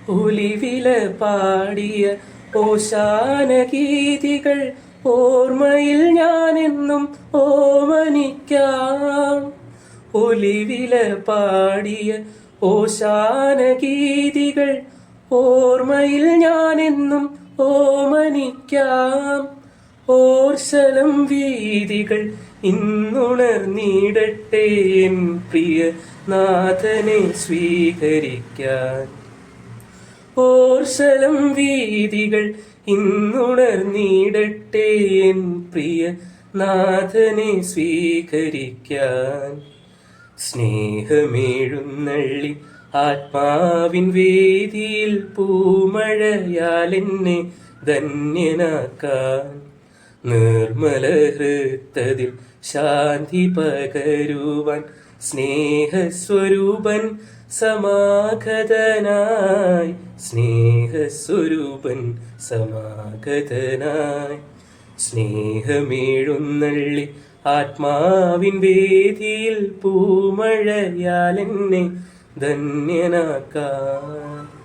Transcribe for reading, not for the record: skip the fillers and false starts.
ഒലിവില പാടിയ ഓശാന ഗീതികൾ ഓർമ്മയിൽ ഞാനെന്നും ഓമനിക്കാം. ഒലിവില പാടിയ ഓശാന ഗീതികൾ ഓർമ്മയിൽ ഞാനെന്നും ഓമനിക്കാം. ഓർശലം വീതികൾ ഇന്നുണർന്നിടട്ടെ എൻ പ്രിയ നാഥനെ സ്വീകരിക്കാൻ. ഓർശലം വീതികൾ ഇന്നുണർന്നിടട്ടെ എൻ പ്രിയ നാഥനെ സ്വീകരിക്കാൻ. സ്നേഹമേഴുന്നള്ളി ആത്മാവിൻ വേദിയിൽ പൂമഴയാൽ എന്നെ ധന്യനാക്കാൻ. നിർമ്മല ഹൃത്തതിൽ ശാന്തി പകരുവാൻ സ്നേഹസ്വരൂപൻ സമാഗതനായി. സ്നേഹസ്വരൂപൻ സമാഗതനായി. സ്നേഹമേഴുന്നള്ളി ആത്മാവിൻ വേദിയിൽ പൂമഴയാൽ എന്നെ ധന്യനാക്കാൻ.